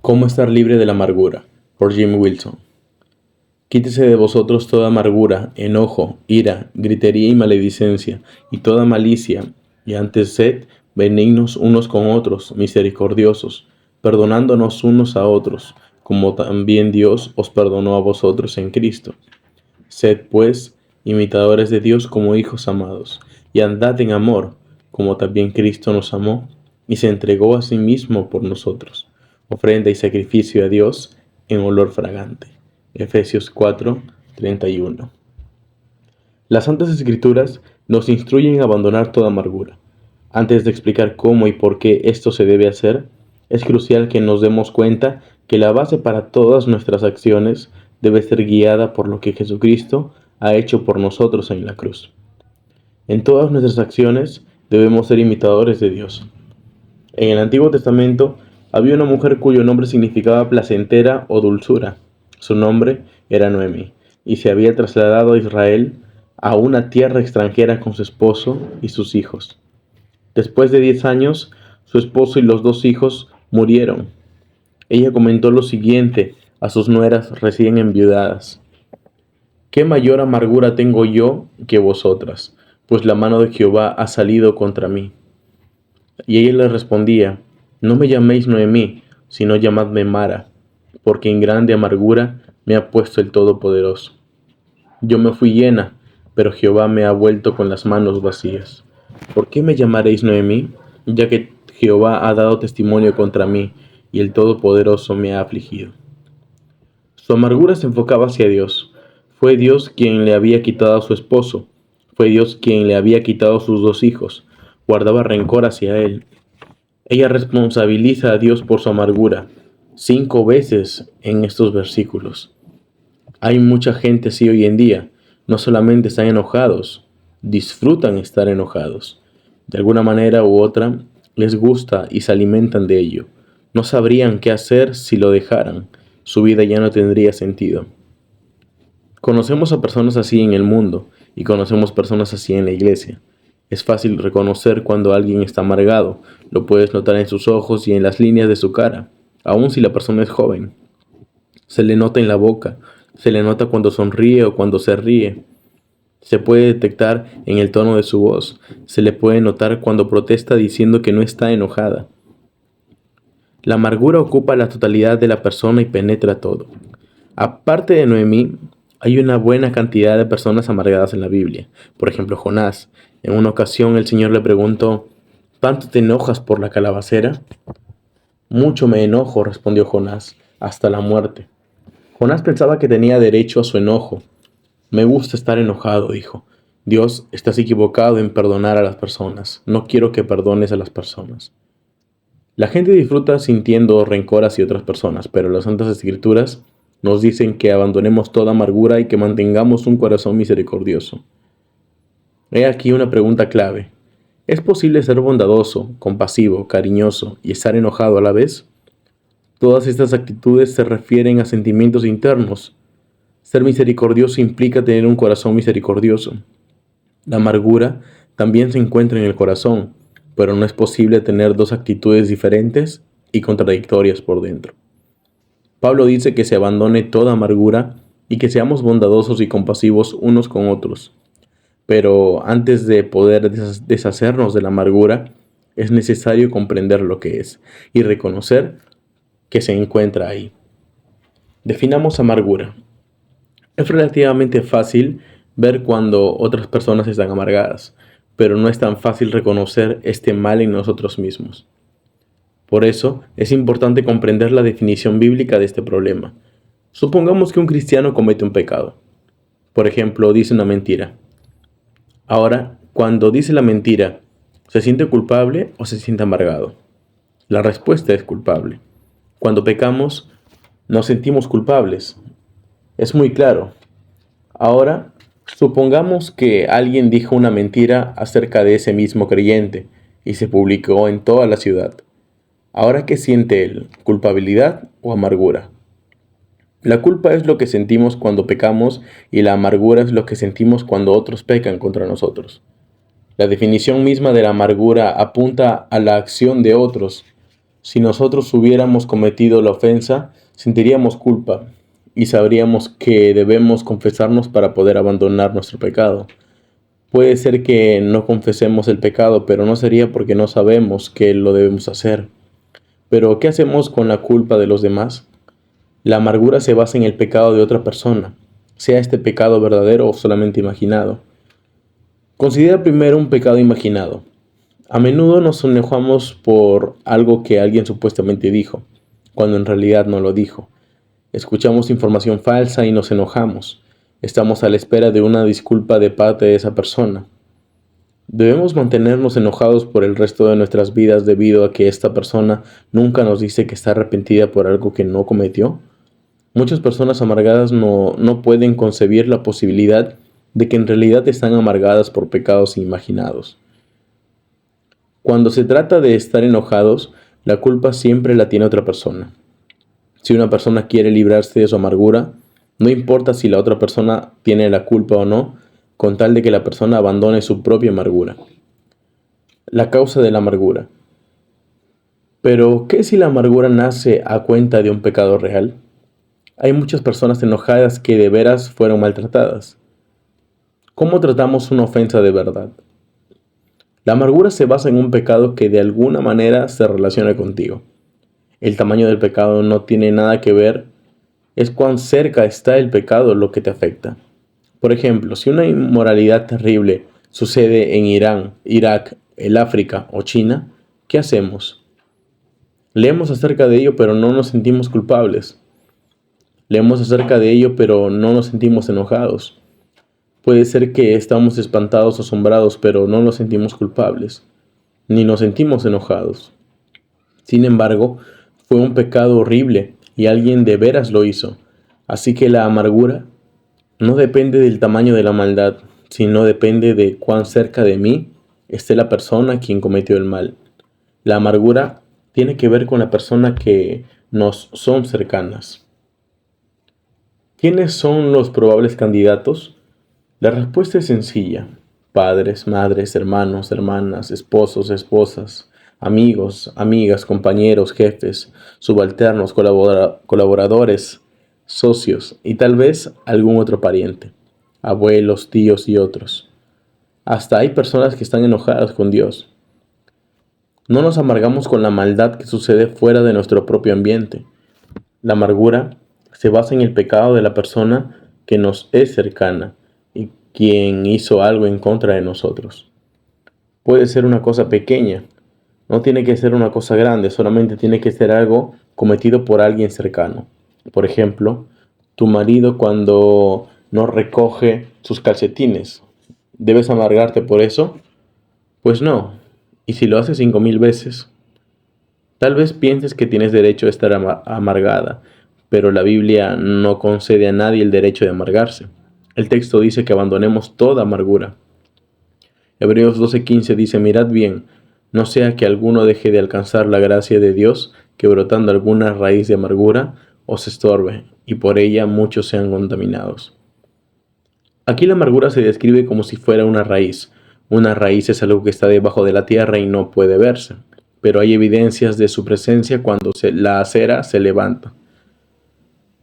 Cómo estar libre de la amargura, por Jim Wilson. Quítese de vosotros toda amargura, enojo, ira, gritería y maledicencia, y toda malicia, y antes sed benignos unos con otros, misericordiosos, perdonándonos unos a otros, como también Dios os perdonó a vosotros en Cristo. Sed, pues, imitadores de Dios como hijos amados, y andad en amor, como también Cristo nos amó, y se entregó a sí mismo por nosotros, ofrenda y sacrificio a Dios en olor fragante. Efesios 4:31. Las Santas Escrituras nos instruyen a abandonar toda amargura. Antes de explicar cómo y por qué esto se debe hacer, es crucial que nos demos cuenta que la base para todas nuestras acciones debe ser guiada por lo que Jesucristo ha hecho por nosotros en la cruz. En todas nuestras acciones debemos ser imitadores de Dios. En el Antiguo Testamento había una mujer cuyo nombre significaba placentera o dulzura. Su nombre era Noemi, y se había trasladado a Israel, a una tierra extranjera con su esposo y sus hijos. Después de 10 años, su esposo y los 2 hijos murieron. Ella comentó lo siguiente a sus nueras recién enviudadas: ¿Qué mayor amargura tengo yo que vosotras? Pues la mano de Jehová ha salido contra mí. Y ella le respondía: No me llaméis Noemí, sino llamadme Mara, porque en grande amargura me ha puesto el Todopoderoso. Yo me fui llena, pero Jehová me ha vuelto con las manos vacías. ¿Por qué me llamaréis Noemí? Ya que Jehová ha dado testimonio contra mí, y el Todopoderoso me ha afligido. Su amargura se enfocaba hacia Dios. Fue Dios quien le había quitado a su esposo. Fue Dios quien le había quitado sus 2 hijos. Guardaba rencor hacia él. Ella responsabiliza a Dios por su amargura 5 veces en estos versículos. Hay mucha gente así hoy en día. No solamente están enojados, disfrutan estar enojados. De alguna manera u otra, les gusta y se alimentan de ello. No sabrían qué hacer si lo dejaran. Su vida ya no tendría sentido. Conocemos a personas así en el mundo y conocemos personas así en la iglesia. Es fácil reconocer cuando alguien está amargado. Lo puedes notar en sus ojos y en las líneas de su cara, aun si la persona es joven. Se le nota en la boca, se le nota cuando sonríe o cuando se ríe. Se puede detectar en el tono de su voz. Se le puede notar cuando protesta diciendo que no está enojada. La amargura ocupa la totalidad de la persona y penetra todo. Aparte de Noemí, hay una buena cantidad de personas amargadas en la Biblia. Por ejemplo, Jonás. En una ocasión el Señor le preguntó: ¿Tanto te enojas por la calabacera? Mucho me enojo, respondió Jonás, hasta la muerte. Jonás pensaba que tenía derecho a su enojo. Me gusta estar enojado, dijo. Dios, estás equivocado en perdonar a las personas. No quiero que perdones a las personas. La gente disfruta sintiendo rencor hacia otras personas, pero las Santas Escrituras nos dicen que abandonemos toda amargura y que mantengamos un corazón misericordioso. He aquí una pregunta clave. ¿Es posible ser bondadoso, compasivo, cariñoso y estar enojado a la vez? Todas estas actitudes se refieren a sentimientos internos. Ser misericordioso implica tener un corazón misericordioso. La amargura también se encuentra en el corazón, pero no es posible tener 2 actitudes diferentes y contradictorias por dentro. Pablo dice que se abandone toda amargura y que seamos bondadosos y compasivos unos con otros. Pero antes de poder deshacernos de la amargura, es necesario comprender lo que es y reconocer que se encuentra ahí. Definamos amargura. Es relativamente fácil ver cuando otras personas están amargadas, pero no es tan fácil reconocer este mal en nosotros mismos. Por eso, es importante comprender la definición bíblica de este problema. Supongamos que un cristiano comete un pecado. Por ejemplo, dice una mentira. Ahora, cuando dice la mentira, ¿se siente culpable o se siente amargado? La respuesta es culpable. Cuando pecamos, nos sentimos culpables. Es muy claro. Ahora, supongamos que alguien dijo una mentira acerca de ese mismo creyente y se publicó en toda la ciudad. Ahora, ¿qué siente él? ¿Culpabilidad o amargura? La culpa es lo que sentimos cuando pecamos y la amargura es lo que sentimos cuando otros pecan contra nosotros. La definición misma de la amargura apunta a la acción de otros Si nosotros hubiéramos cometido la ofensa, sentiríamos culpa y sabríamos que debemos confesarnos para poder abandonar nuestro pecado. Puede ser que no confesemos el pecado, pero no sería porque no sabemos que lo debemos hacer. Pero, ¿qué hacemos con la culpa de los demás? La amargura se basa en el pecado de otra persona, sea este pecado verdadero o solamente imaginado. Considera primero un pecado imaginado. A menudo nos enojamos por algo que alguien supuestamente dijo, cuando en realidad no lo dijo. Escuchamos información falsa y nos enojamos. Estamos a la espera de una disculpa de parte de esa persona. ¿Debemos mantenernos enojados por el resto de nuestras vidas debido a que esta persona nunca nos dice que está arrepentida por algo que no cometió? Muchas personas amargadas no pueden concebir la posibilidad de que en realidad están amargadas por pecados imaginados. Cuando se trata de estar enojados, la culpa siempre la tiene otra persona. Si una persona quiere librarse de su amargura, no importa si la otra persona tiene la culpa o no, con tal de que la persona abandone su propia amargura. La causa de la amargura. Pero, ¿qué si la amargura nace a cuenta de un pecado real? Hay muchas personas enojadas que de veras fueron maltratadas. ¿Cómo tratamos una ofensa de verdad? La amargura se basa en un pecado que de alguna manera se relaciona contigo. El tamaño del pecado no tiene nada que ver, es cuán cerca está el pecado lo que te afecta. Por ejemplo, si una inmoralidad terrible sucede en Irán, Irak, el África o China, ¿qué hacemos? Leemos acerca de ello pero no nos sentimos culpables. Leemos acerca de ello pero no nos sentimos enojados. Puede ser que estamos espantados o asombrados pero no nos sentimos culpables, ni nos sentimos enojados. Sin embargo, fue un pecado horrible y alguien de veras lo hizo. Así que la amargura no depende del tamaño de la maldad, sino depende de cuán cerca de mí esté la persona quien cometió el mal. La amargura tiene que ver con la persona que nos son cercanas. ¿Quiénes son los probables candidatos? La respuesta es sencilla. Padres, madres, hermanos, hermanas, esposos, esposas, amigos, amigas, compañeros, jefes, subalternos, colaboradores, socios y tal vez algún otro pariente, abuelos, tíos y otros. Hasta hay personas que están enojadas con Dios. No nos amargamos con la maldad que sucede fuera de nuestro propio ambiente. La amargura se basa en el pecado de la persona que nos es cercana y quien hizo algo en contra de nosotros. Puede ser una cosa pequeña, no tiene que ser una cosa grande, solamente tiene que ser algo cometido por alguien cercano. Por ejemplo, tu marido cuando no recoge sus calcetines. ¿Debes amargarte por eso? Pues no. ¿Y si lo haces 5000 veces? Tal vez pienses que tienes derecho a estar amargada, pero la Biblia no concede a nadie el derecho de amargarse. El texto dice que abandonemos toda amargura. Hebreos 12:15 dice, mirad bien, no sea que alguno deje de alcanzar la gracia de Dios, que brotando alguna raíz de amargura os estorbe, y por ella muchos sean contaminados. Aquí la amargura se describe como si fuera una raíz. Una raíz es algo que está debajo de la tierra y no puede verse, pero hay evidencias de su presencia cuando la acera se levanta.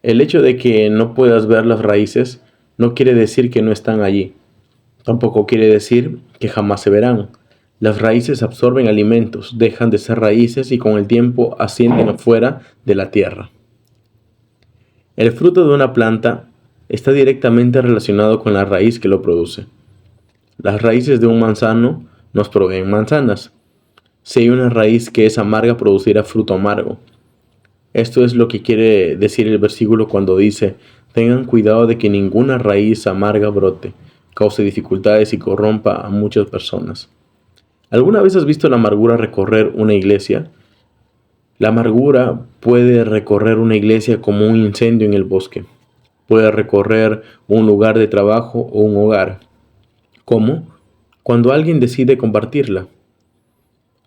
El hecho de que no puedas ver las raíces no quiere decir que no están allí. Tampoco quiere decir que jamás se verán. Las raíces absorben alimentos, dejan de ser raíces y con el tiempo ascienden afuera de la tierra. El fruto de una planta está directamente relacionado con la raíz que lo produce. Las raíces de un manzano nos proveen manzanas. Si hay una raíz que es amarga, producirá fruto amargo. Esto es lo que quiere decir el versículo cuando dice, tengan cuidado de que ninguna raíz amarga brote, cause dificultades y corrompa a muchas personas. ¿Alguna vez has visto la amargura recorrer una iglesia? La amargura puede recorrer una iglesia como un incendio en el bosque. Puede recorrer un lugar de trabajo o un hogar. ¿Cómo? Cuando alguien decide compartirla.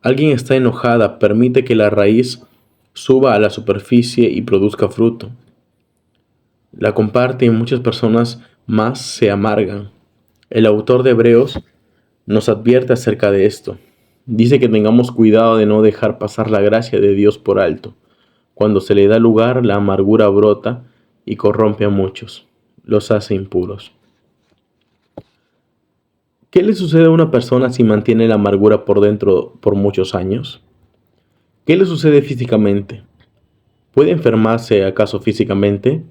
Alguien está enojada, permite que la raíz suba a la superficie y produzca fruto. La comparte y muchas personas más se amargan. El autor de Hebreos nos advierte acerca de esto. Dice que tengamos cuidado de no dejar pasar la gracia de Dios por alto. Cuando se le da lugar, la amargura brota y corrompe a muchos, los hace impuros. ¿Qué le sucede a una persona si mantiene la amargura por dentro por muchos años? ¿Qué le sucede físicamente? ¿Puede enfermarse acaso físicamente?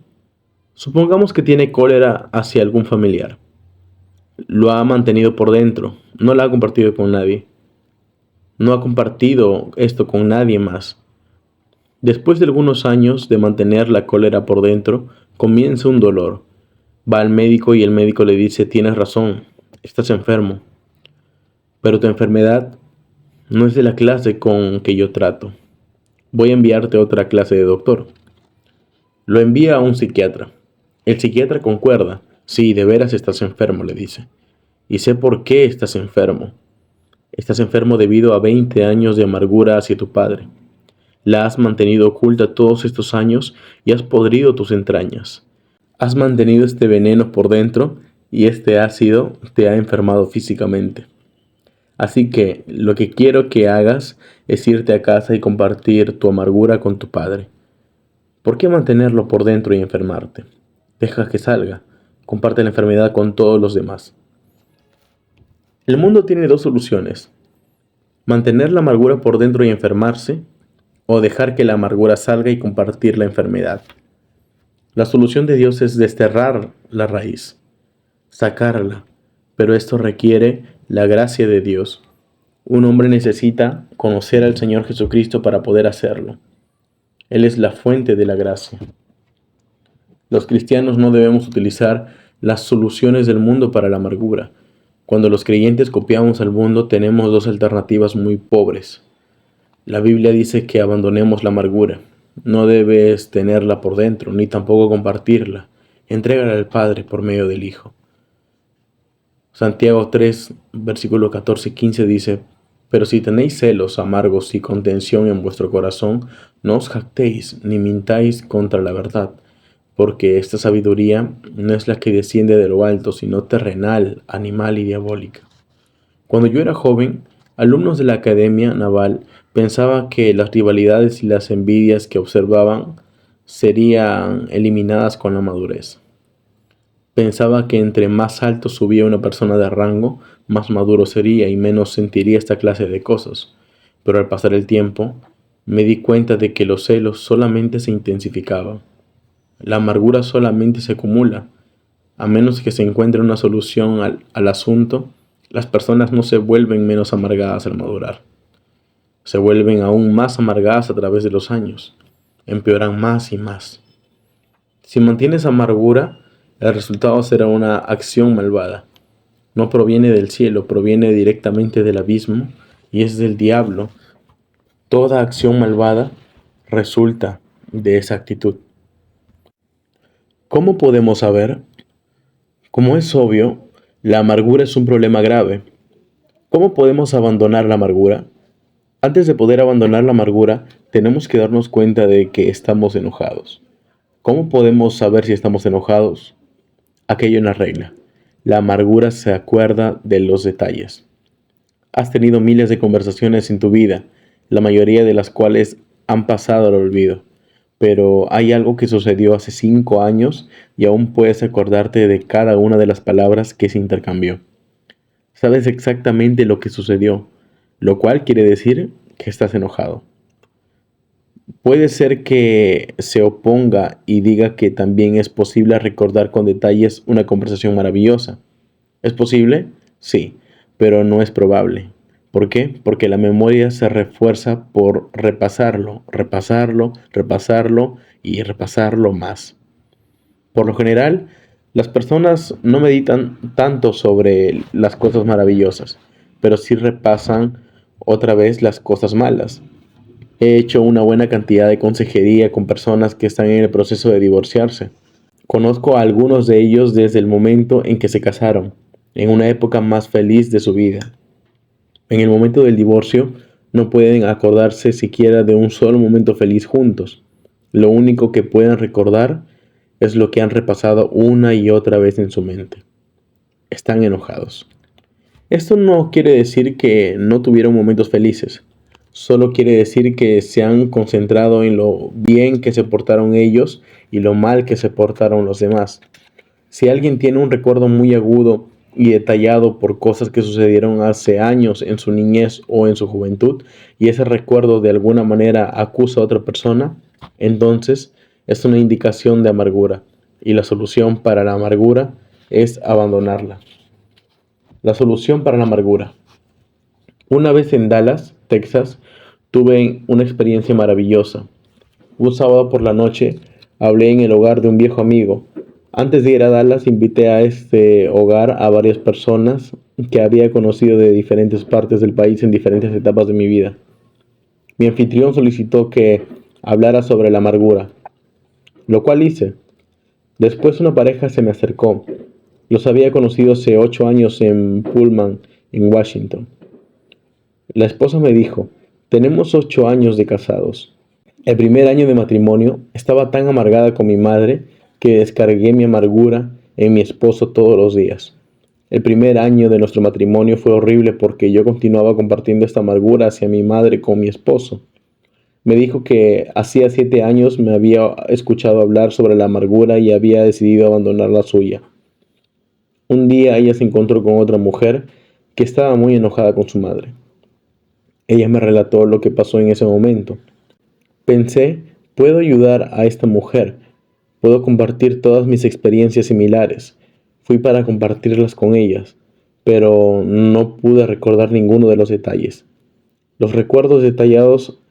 Supongamos que tiene cólera hacia algún familiar. Lo ha mantenido por dentro, no la ha compartido con nadie. No ha compartido esto con nadie más. Después de algunos años de mantener la cólera por dentro, comienza un dolor. Va al médico y el médico le dice: tienes razón, estás enfermo, pero tu enfermedad no es de la clase con que yo trato. Voy a enviarte a otra clase de doctor. Lo envía a un psiquiatra. El psiquiatra concuerda. Sí, de veras estás enfermo, le dice. Y sé por qué estás enfermo. Estás enfermo debido a 20 años de amargura hacia tu padre. La has mantenido oculta todos estos años y has podrido tus entrañas. Has mantenido este veneno por dentro y este ácido te ha enfermado físicamente. Así que lo que quiero que hagas es irte a casa y compartir tu amargura con tu padre. ¿Por qué mantenerlo por dentro y enfermarte? Deja que salga. Comparte la enfermedad con todos los demás. El mundo tiene dos soluciones: mantener la amargura por dentro y enfermarse, o dejar que la amargura salga y compartir la enfermedad. La solución de Dios es desterrar la raíz, sacarla, pero esto requiere la gracia de Dios. Un hombre necesita conocer al Señor Jesucristo para poder hacerlo. Él es la fuente de la gracia. Los cristianos no debemos utilizar las soluciones del mundo para la amargura. Cuando los creyentes copiamos al mundo, tenemos dos alternativas muy pobres. La Biblia dice que abandonemos la amargura. No debes tenerla por dentro, ni tampoco compartirla. Entrégala al Padre por medio del Hijo. Santiago 3, versículo 14 y 15 dice: pero si tenéis celos amargos y contención en vuestro corazón, no os jactéis ni mintáis contra la verdad, porque esta sabiduría no es la que desciende de lo alto, sino terrenal, animal y diabólica. Cuando yo era joven, alumnos de la Academia Naval pensaban que las rivalidades y las envidias que observaban serían eliminadas con la madurez. Pensaba que entre más alto subía una persona de rango, más maduro sería y menos sentiría esta clase de cosas. Pero al pasar el tiempo, me di cuenta de que los celos solamente se intensificaban. La amargura solamente se acumula. A menos que se encuentre una solución al asunto, las personas no se vuelven menos amargadas al madurar. Se vuelven aún más amargadas a través de los años. Empeoran más y más. Si mantienes amargura, el resultado será una acción malvada. No proviene del cielo, proviene directamente del abismo y es del diablo. Toda acción malvada resulta de esa actitud. ¿Cómo podemos saber? Como es obvio, la amargura es un problema grave. ¿Cómo podemos abandonar la amargura? Antes de poder abandonar la amargura, tenemos que darnos cuenta de que estamos enojados. ¿Cómo podemos saber si estamos enojados? Aquí hay una regla. La amargura se acuerda de los detalles. Has tenido miles de conversaciones en tu vida, la mayoría de las cuales han pasado al olvido. Pero hay algo que sucedió hace 5 años y aún puedes acordarte de cada una de las palabras que se intercambió. Sabes exactamente lo que sucedió, lo cual quiere decir que estás enojado. Puede ser que se oponga y diga que también es posible recordar con detalles una conversación maravillosa. ¿Es posible? Sí, pero no es probable. ¿Por qué? Porque la memoria se refuerza por repasarlo, repasarlo, repasarlo y repasarlo más. Por lo general, las personas no meditan tanto sobre las cosas maravillosas, pero sí repasan otra vez las cosas malas. He hecho una buena cantidad de consejería con personas que están en el proceso de divorciarse. Conozco a algunos de ellos desde el momento en que se casaron, en una época más feliz de su vida. En el momento del divorcio, no pueden acordarse siquiera de un solo momento feliz juntos. Lo único que pueden recordar es lo que han repasado una y otra vez en su mente. Están enojados. Esto no quiere decir que no tuvieron momentos felices, solo quiere decir que se han concentrado en lo bien que se portaron ellos y lo mal que se portaron los demás. Si alguien tiene un recuerdo muy agudo y detallado por cosas que sucedieron hace años en su niñez o en su juventud, y ese recuerdo de alguna manera acusa a otra persona, entonces es una indicación de amargura, y la solución para la amargura es abandonarla. La solución para la amargura. Una vez en Dallas, Texas, tuve una experiencia maravillosa. Un sábado por la noche hablé en el hogar de un viejo amigo. Antes de ir a Dallas, invité a este hogar a varias personas que había conocido de diferentes partes del país en diferentes etapas de mi vida. Mi anfitrión solicitó que hablara sobre la amargura, lo cual hice. Después una pareja se me acercó. Los había conocido hace 8 años en Pullman, en Washington. La esposa me dijo, tenemos 8 años de casados. El primer año de matrimonio estaba tan amargada con mi madre que descargué mi amargura en mi esposo todos los días. El primer año de nuestro matrimonio fue horrible porque yo continuaba compartiendo esta amargura hacia mi madre con mi esposo. Me dijo que hacía 7 años me había escuchado hablar sobre la amargura y había decidido abandonar la suya. Un día ella se encontró con otra mujer que estaba muy enojada con su madre. Ella me relató lo que pasó en ese momento. Pensé, puedo ayudar a esta mujer, puedo compartir todas mis experiencias similares. Fui para compartirlas con ellas, pero no pude recordar ninguno de los detalles. Los recuerdos detallados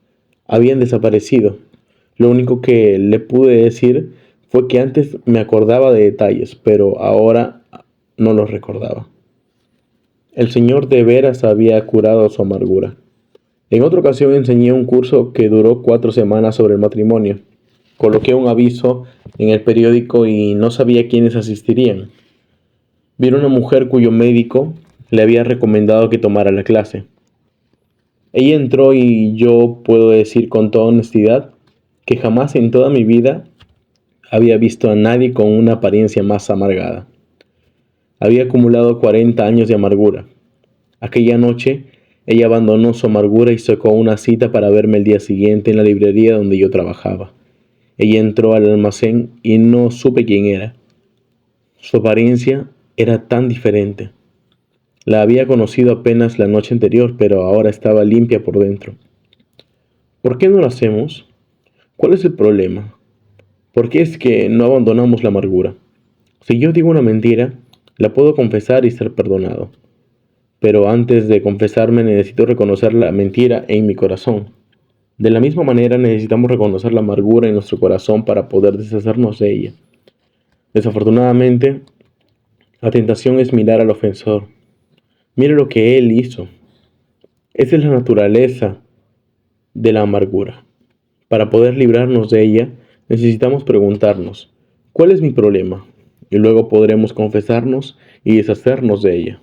habían desaparecido. Lo único que le pude decir fue que antes me acordaba de detalles, pero ahora no los recordaba. El Señor de veras había curado su amargura. En otra ocasión enseñé un curso que duró 4 semanas sobre el matrimonio. Coloqué un aviso en el periódico y no sabía quiénes asistirían. Vi a una mujer cuyo médico le había recomendado que tomara la clase. Ella entró y yo puedo decir con toda honestidad que jamás en toda mi vida había visto a nadie con una apariencia más amargada. Había acumulado 40 años de amargura. Aquella noche, ella abandonó su amargura y sacó una cita para verme el día siguiente en la librería donde yo trabajaba. Ella entró al almacén y no supe quién era. Su apariencia era tan diferente. La había conocido apenas la noche anterior, pero ahora estaba limpia por dentro. ¿Por qué no lo hacemos? ¿Cuál es el problema? ¿Por qué es que no abandonamos la amargura? Si yo digo una mentira, la puedo confesar y ser perdonado. Pero antes de confesarme necesito reconocer la mentira en mi corazón. De la misma manera necesitamos reconocer la amargura en nuestro corazón para poder deshacernos de ella. Desafortunadamente, la tentación es mirar al ofensor. Mire lo que él hizo. Esa es la naturaleza de la amargura. Para poder librarnos de ella, necesitamos preguntarnos, ¿cuál es mi problema? Y luego podremos confesarnos y deshacernos de ella.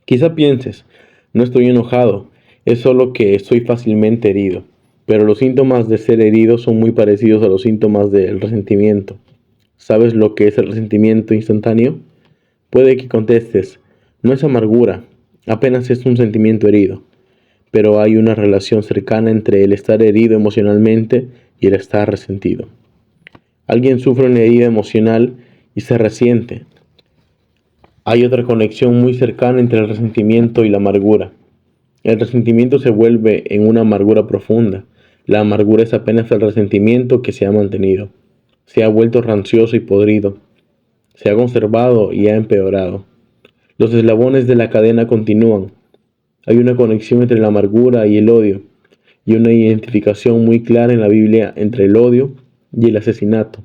Quizá pienses, no estoy enojado, es solo que estoy fácilmente herido. Pero los síntomas de ser herido son muy parecidos a los síntomas del resentimiento. ¿Sabes lo que es el resentimiento instantáneo? Puede que contestes, no es amargura, apenas es un sentimiento herido. Pero hay una relación cercana entre el estar herido emocionalmente y el estar resentido. Alguien sufre una herida emocional y se resiente. Hay otra conexión muy cercana entre el resentimiento y la amargura. El resentimiento se vuelve en una amargura profunda. La amargura es apenas el resentimiento que se ha mantenido. Se ha vuelto rancioso y podrido. Se ha conservado y ha empeorado. Los eslabones de la cadena continúan. Hay una conexión entre la amargura y el odio, y una identificación muy clara en la Biblia entre el odio y el asesinato.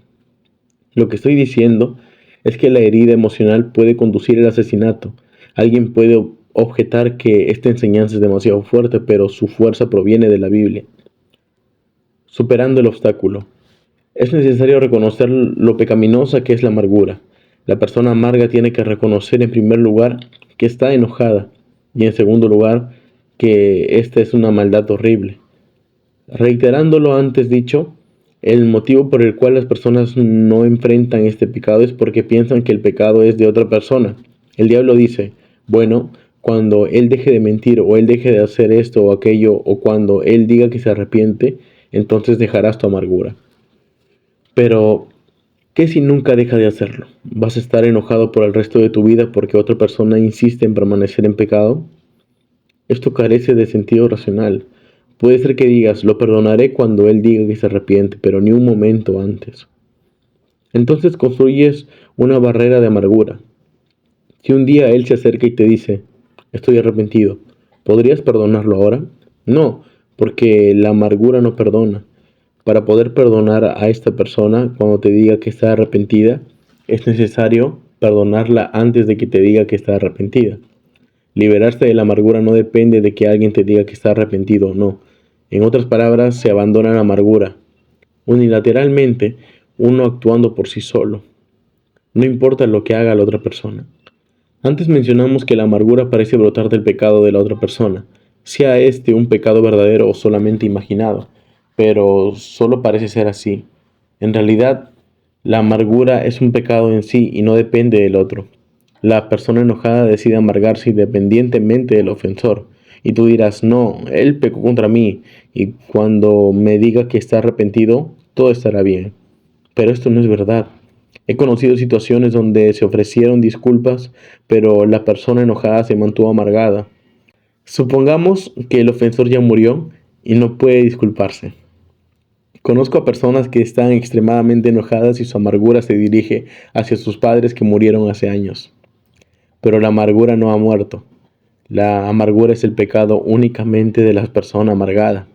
Lo que estoy diciendo es que la herida emocional puede conducir al asesinato. Alguien puede objetar que esta enseñanza es demasiado fuerte, pero su fuerza proviene de la Biblia. Superando el obstáculo. Es necesario reconocer lo pecaminosa que es la amargura. La persona amarga tiene que reconocer en primer lugar que está enojada y en segundo lugar que esta es una maldad horrible. Reiterando lo antes dicho, el motivo por el cual las personas no enfrentan este pecado es porque piensan que el pecado es de otra persona. El diablo dice, bueno, Cuando él deje de mentir o él deje de hacer esto o aquello o cuando él diga que se arrepiente, entonces dejarás tu amargura. Pero, ¿qué si nunca deja de hacerlo? ¿Vas a estar enojado por el resto de tu vida porque otra persona insiste en permanecer en pecado? Esto carece de sentido racional. Puede ser que digas, lo perdonaré cuando él diga que se arrepiente, pero ni un momento antes. Entonces construyes una barrera de amargura. Si un día él se acerca y te dice, estoy arrepentido, ¿podrías perdonarlo ahora? No, porque la amargura no perdona. Para poder perdonar a esta persona cuando te diga que está arrepentida, es necesario perdonarla antes de que te diga que está arrepentida. Liberarse de la amargura no depende de que alguien te diga que está arrepentido o no. En otras palabras, se abandona la amargura, unilateralmente, uno actuando por sí solo. No importa lo que haga la otra persona. Antes mencionamos que la amargura parece brotar del pecado de la otra persona, sea este un pecado verdadero o solamente imaginado, pero solo parece ser así. En realidad, la amargura es un pecado en sí y no depende del otro. La persona enojada decide amargarse independientemente del ofensor. Y tú dirás, no, él pecó contra mí y cuando me diga que está arrepentido, todo estará bien. Pero esto no es verdad. He conocido situaciones donde se ofrecieron disculpas, pero la persona enojada se mantuvo amargada. Supongamos que el ofensor ya murió y no puede disculparse. Conozco a personas que están extremadamente enojadas y su amargura se dirige hacia sus padres que murieron hace años. Pero la amargura no ha muerto. La amargura es el pecado únicamente de la persona amargada,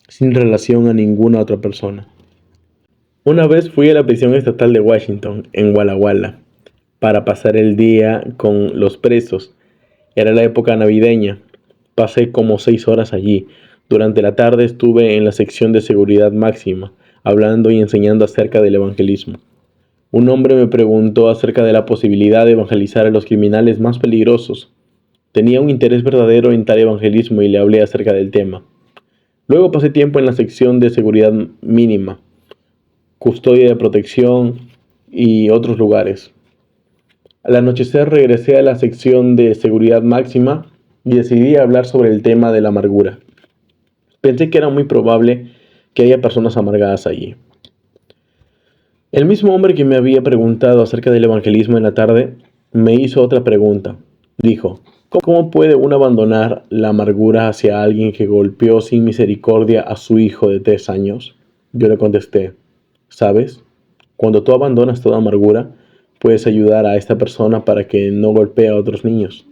sin relación a ninguna otra persona. Una vez fui a la prisión estatal de Washington, en Walla Walla, para pasar el día con los presos. Era la época navideña. Pasé como 6 horas allí. Durante la tarde estuve en la sección de seguridad máxima, hablando y enseñando acerca del evangelismo. Un hombre me preguntó acerca de la posibilidad de evangelizar a los criminales más peligrosos. Tenía un interés verdadero en tal evangelismo y le hablé acerca del tema. Luego pasé tiempo en la sección de seguridad mínima, custodia de protección y otros lugares. Al anochecer regresé a la sección de seguridad máxima y decidí hablar sobre el tema de la amargura. Pensé que era muy probable que haya personas amargadas allí. El mismo hombre que me había preguntado acerca del evangelismo en la tarde me hizo otra pregunta. Dijo, ¿cómo puede uno abandonar la amargura hacia alguien que golpeó sin misericordia a su hijo de 3 años? Yo le contesté, ¿sabes? Cuando tú abandonas toda amargura, puedes ayudar a esta persona para que no golpee a otros niños.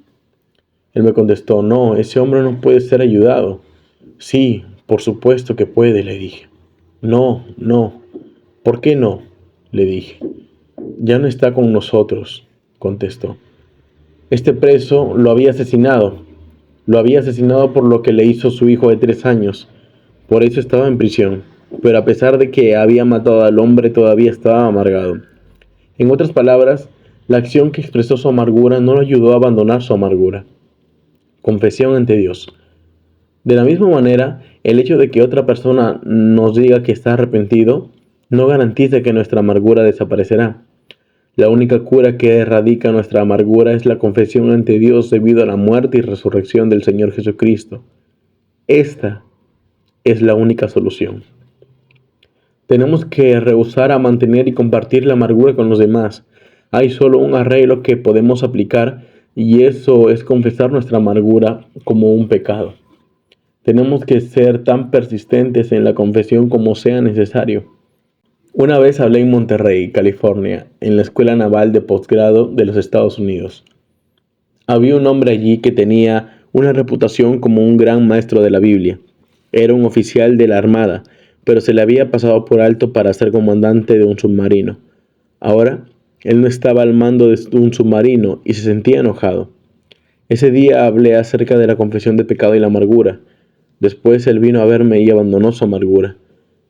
Él me contestó, no, ese hombre no puede ser ayudado. Sí, por supuesto que puede, le dije. No, no. ¿Por qué no? Le dije. Ya no está con nosotros, contestó. Este preso lo había asesinado. Lo había asesinado por lo que le hizo su hijo de 3 años. Por eso estaba en prisión. Pero a pesar de que había matado al hombre, todavía estaba amargado. En otras palabras, la acción que expresó su amargura no lo ayudó a abandonar su amargura. Confesión ante Dios. De la misma manera, el hecho de que otra persona nos diga que está arrepentido no garantiza que nuestra amargura desaparecerá. La única cura que erradica nuestra amargura es la confesión ante Dios debido a la muerte y resurrección del Señor Jesucristo. Esta es la única solución. Tenemos que rehusar a mantener y compartir la amargura con los demás. Hay solo un arreglo que podemos aplicar y eso es confesar nuestra amargura como un pecado. Tenemos que ser tan persistentes en la confesión como sea necesario. Una vez hablé en Monterrey, California, en la Escuela Naval de Postgrado de los Estados Unidos. Había un hombre allí que tenía una reputación como un gran maestro de la Biblia. Era un oficial de la Armada, pero se le había pasado por alto para ser comandante de un submarino. Ahora, él no estaba al mando de un submarino y se sentía enojado. Ese día hablé acerca de la confesión de pecado y la amargura. Después él vino a verme y abandonó su amargura.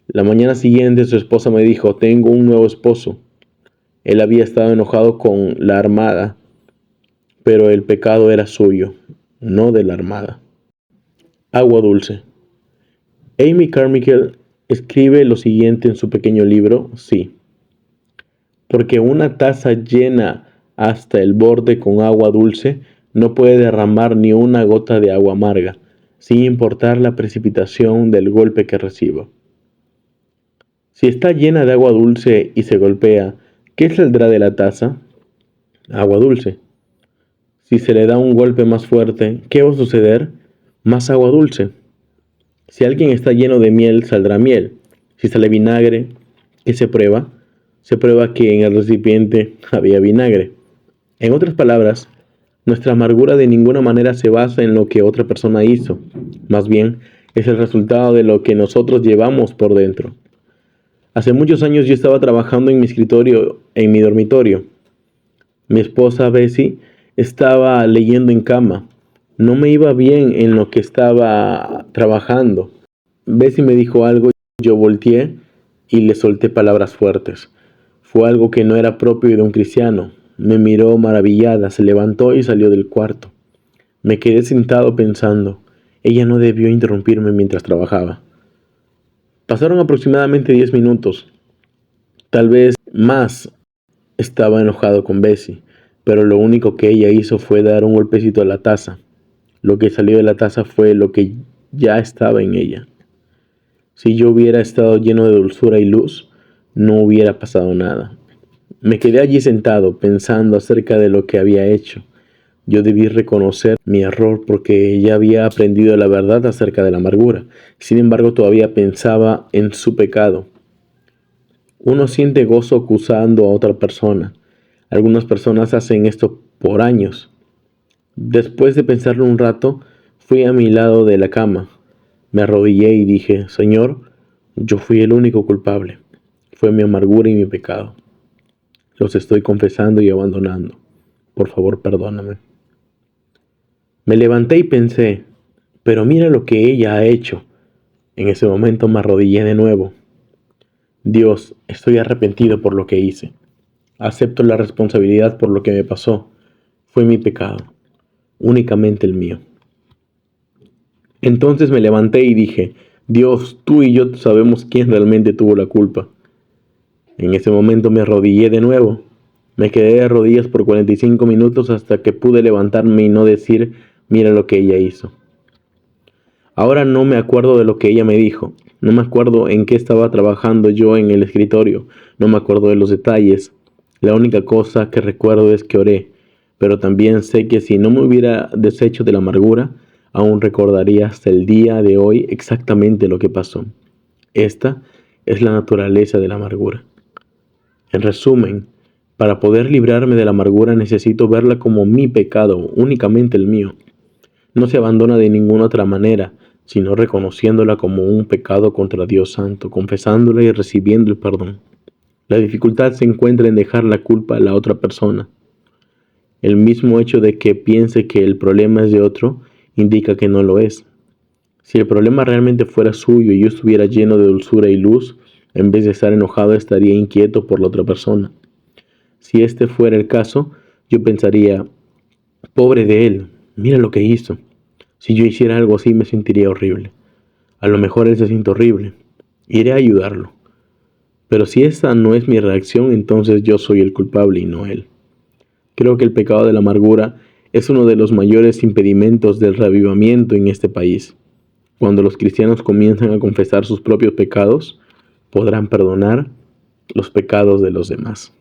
La mañana siguiente su esposa me dijo, tengo un nuevo esposo. Él había estado enojado con la Armada, pero el pecado era suyo, no de la Armada. Agua dulce. Amy Carmichael escribe lo siguiente en su pequeño libro, Sí. Porque una taza llena hasta el borde con agua dulce no puede derramar ni una gota de agua amarga, sin importar la precipitación del golpe que reciba. Si está llena de agua dulce y se golpea, ¿qué saldrá de la taza? Agua dulce. Si se le da un golpe más fuerte, ¿qué va a suceder? Más agua dulce. Si alguien está lleno de miel, saldrá miel. Si sale vinagre, ¿qué se prueba? Se prueba que en el recipiente había vinagre. En otras palabras, nuestra amargura de ninguna manera se basa en lo que otra persona hizo. Más bien, es el resultado de lo que nosotros llevamos por dentro. Hace muchos años yo estaba trabajando en mi escritorio, en mi dormitorio. Mi esposa Bessie estaba leyendo en cama. No me iba bien en lo que estaba trabajando. Bessie me dijo algo, yo volteé y le solté palabras fuertes. Fue algo que no era propio de un cristiano. Me miró maravillada, se levantó y salió del cuarto. Me quedé sentado pensando, ella no debió interrumpirme mientras trabajaba. Pasaron aproximadamente 10 minutos, tal vez más. Estaba enojado con Bessie, pero lo único que ella hizo fue dar un golpecito a la taza. Lo que salió de la taza fue lo que ya estaba en ella. Si yo hubiera estado lleno de dulzura y luz, no hubiera pasado nada. Me quedé allí sentado pensando acerca de lo que había hecho. Yo debí reconocer mi error porque ya había aprendido la verdad acerca de la amargura. Sin embargo, todavía pensaba en su pecado. Uno siente gozo acusando a otra persona. Algunas personas hacen esto por años. Después de pensarlo un rato, fui a mi lado de la cama. Me arrodillé y dije, Señor, yo fui el único culpable. Fue mi amargura y mi pecado. Los estoy confesando y abandonando. Por favor, perdóname. Me levanté y pensé, pero mira lo que ella ha hecho. En ese momento me arrodillé de nuevo. Dios, estoy arrepentido por lo que hice. Acepto la responsabilidad por lo que me pasó. Fue mi pecado, únicamente el mío. Entonces me levanté y dije, Dios, tú y yo sabemos quién realmente tuvo la culpa. En ese momento me arrodillé de nuevo. Me quedé de rodillas por 45 minutos hasta que pude levantarme y no decir, mira lo que ella hizo. Ahora no me acuerdo de lo que ella me dijo. No me acuerdo en qué estaba trabajando yo en el escritorio. No me acuerdo de los detalles. La única cosa que recuerdo es que oré. Pero también sé que si no me hubiera deshecho de la amargura, aún recordaría hasta el día de hoy exactamente lo que pasó. Esta es la naturaleza de la amargura. En resumen, para poder librarme de la amargura necesito verla como mi pecado, únicamente el mío. No se abandona de ninguna otra manera, sino reconociéndola como un pecado contra Dios Santo, confesándola y recibiendo el perdón. La dificultad se encuentra en dejar la culpa a la otra persona. El mismo hecho de que piense que el problema es de otro, indica que no lo es. Si el problema realmente fuera suyo y yo estuviera lleno de dulzura y luz, en vez de estar enojado estaría inquieto por la otra persona. Si este fuera el caso, yo pensaría, pobre de él, mira lo que hizo. Si yo hiciera algo así me sentiría horrible. A lo mejor él se siente horrible. Iré a ayudarlo. Pero si esa no es mi reacción, entonces yo soy el culpable y no él. Creo que el pecado de la amargura es uno de los mayores impedimentos del reavivamiento en este país. Cuando los cristianos comienzan a confesar sus propios pecados, podrán perdonar los pecados de los demás.